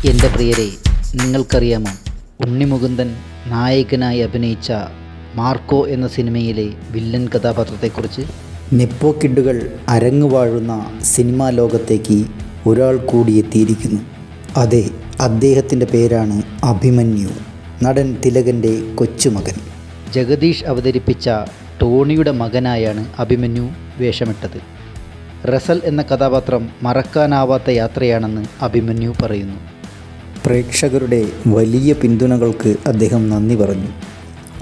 എൻ്റെ പ്രിയരെ, നിങ്ങൾക്കറിയാമോ ഉണ്ണിമുകുന്ദൻ നായകനായി അഭിനയിച്ച മാർക്കോ എന്ന സിനിമയിലെ വില്ലൻ കഥാപാത്രത്തെക്കുറിച്ച്? നെപ്പോ കിഡുകൾ അരങ്ങുവാഴുന്ന സിനിമാ ലോകത്തേക്ക് ഒരാൾ കൂടി എത്തിയിരിക്കുന്നു. അതെ, അദ്ദേഹത്തിൻ്റെ പേരാണ് അഭിമന്യു. നടൻ തിലകൻ്റെ കൊച്ചുമകൻ. ജഗദീഷ് അവതരിപ്പിച്ച ടോണിയുടെ മകനായാണ് അഭിമന്യു വേഷമിട്ടത്. റസൽ എന്ന കഥാപാത്രം മറക്കാനാവാത്ത യാത്രയാണെന്ന് അഭിമന്യു പറയുന്നു. പ്രേക്ഷകരുടെ വലിയ പിന്തുണകൾക്ക് അദ്ദേഹം നന്ദി പറഞ്ഞു.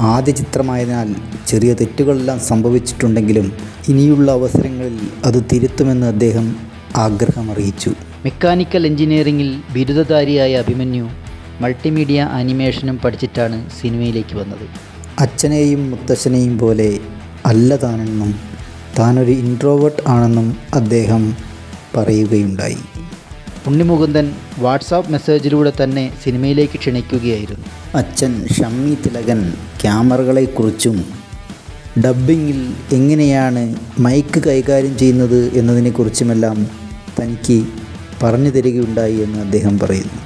ആദ്യ ചിത്രമായതിനാൽ ചെറിയ തെറ്റുകളെല്ലാം സംഭവിച്ചിട്ടുണ്ടെങ്കിലും ഇനിയുള്ള അവസരങ്ങളിൽ അത് തിരുത്തുമെന്ന് അദ്ദേഹം ആഗ്രഹമറിയിച്ചു. മെക്കാനിക്കൽ എഞ്ചിനീയറിംഗിൽ ബിരുദധാരിയായ അഭിമന്യു മൾട്ടിമീഡിയ ആനിമേഷനും പഠിച്ചിട്ടാണ് സിനിമയിലേക്ക് വന്നത്. അച്ഛനെയും മുത്തച്ഛനെയും പോലെ അല്ല താനെന്നും താനൊരു ഇൻട്രോവേർട്ട് ആണെന്നും അദ്ദേഹം പറയുകയുണ്ടായി. ഉണ്ണിമുകുന്ദൻ വാട്സാപ്പ് മെസ്സേജിലൂടെ തന്നെ സിനിമയിലേക്ക് ക്ഷണിക്കുകയായിരുന്നു. അച്ഛൻ ഷമ്മി തിലകൻ ക്യാമറകളെക്കുറിച്ചും ഡബ്ബിങ്ങിൽ എങ്ങനെയാണ് മൈക്ക് കൈകാര്യം ചെയ്യുന്നത് എന്നതിനെക്കുറിച്ചുമെല്ലാം തനിക്ക് പറഞ്ഞു തരികയുണ്ടായി എന്ന് അദ്ദേഹം പറയുന്നു.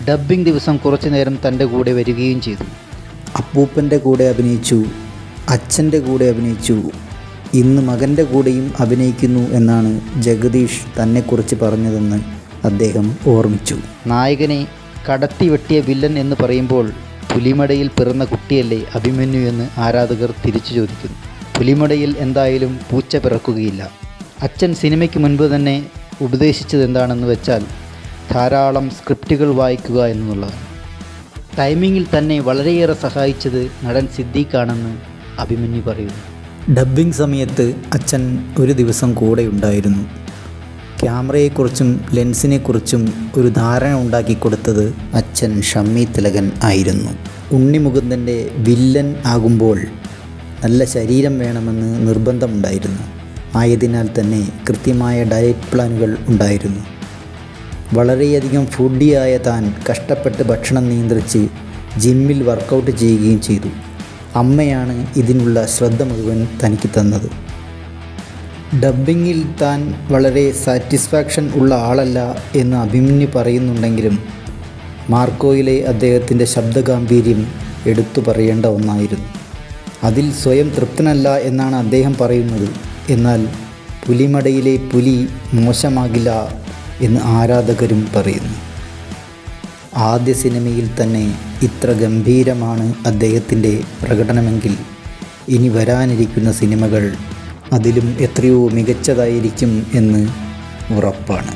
ഡബ്ബിംഗ് ദിവസം കുറച്ചു നേരം തൻ്റെ കൂടെ വരികയും ചെയ്തു. അപ്പൂപ്പൻ്റെ കൂടെ അഭിനയിച്ചു, അച്ഛൻ്റെ കൂടെ അഭിനയിച്ചു, ഇന്ന് മകൻ്റെ കൂടെയും അഭിനയിക്കുന്നു എന്നാണ് ജഗദീഷ് തന്നെക്കുറിച്ച് പറഞ്ഞതെന്ന് അദ്ദേഹം ഓർമ്മിച്ചു. നായകനെ കടത്തി വെട്ടിയ വില്ലൻ എന്ന് പറയുമ്പോൾ പുലിമടയിൽ പിറന്ന കുട്ടിയല്ലേ അഭിമന്യു എന്ന് ആരാധകർ തിരിച്ചു ചോദിക്കുന്നു. പുലിമടയിൽ എന്തായാലും പൂച്ച പിറക്കുകയില്ല. അച്ഛൻ സിനിമയ്ക്ക് മുൻപ് തന്നെ ഉപദേശിച്ചത് എന്താണെന്ന് വെച്ചാൽ ധാരാളം സ്ക്രിപ്റ്റുകൾ വായിക്കുക എന്നുള്ളതാണ്. ടൈമിങ്ങിൽ തന്നെ വളരെയേറെ സഹായിച്ചത് നടൻ സിദ്ദീഖാണെന്ന് അഭിമന്യു പറയുന്നു. ഡബ്ബിംഗ് സമയത്ത് അച്ഛൻ ഒരു ദിവസം കൂടെ ഉണ്ടായിരുന്നു. ക്യാമറയെക്കുറിച്ചും ലെൻസിനെക്കുറിച്ചും ഒരു ധാരണ ഉണ്ടാക്കി കൊടുത്തത് അച്ഛൻ ഷമ്മി തിലകൻ ആയിരുന്നു. ഉണ്ണിമുകുന്ദൻ്റെ വില്ലൻ ആകുമ്പോൾ നല്ല ശരീരം വേണമെന്ന് നിർബന്ധമുണ്ടായിരുന്നു. ആയതിനാൽ തന്നെ കൃത്യമായ ഡയറ്റ് പ്ലാനുകൾ ഉണ്ടായിരുന്നു. വളരെയധികം ഫുഡിയായ താൻ കഷ്ടപ്പെട്ട് ഭക്ഷണം നിയന്ത്രിച്ച് ജിമ്മിൽ വർക്കൗട്ട് ചെയ്യുകയും ചെയ്തു. അമ്മയാണ് ഇതിനുള്ള ശ്രദ്ധ മുഴുവൻ തനിക്ക് തന്നത്. ഡബ്ബിങ്ങിൽ താൻ വളരെ സാറ്റിസ്ഫാക്ഷൻ ഉള്ള ആളല്ല എന്ന് അഭിമന്യു പറയുന്നുണ്ടെങ്കിലും മാർക്കോയിലെ അദ്ദേഹത്തിൻ്റെ ശബ്ദഗാംഭീര്യം എടുത്തു പറയേണ്ട ഒന്നായിരുന്നു. അതിൽ സ്വയം തൃപ്തനല്ല എന്നാണ് അദ്ദേഹം പറയുന്നത്. എന്നാൽ പുലിമടയിലെ പുലി മോശമാകില്ല എന്ന് ആരാധകരും പറയുന്നു. ആദ്യ സിനിമയിൽ തന്നെ ഇത്ര ഗംഭീരമാണ് അദ്ദേഹത്തിൻ്റെ പ്രകടനമെങ്കിൽ ഇനി വരാനിരിക്കുന്ന സിനിമകൾ അതിലും എത്രയോ മികച്ചതായിരിക്കും എന്ന് ഉറപ്പാണ്.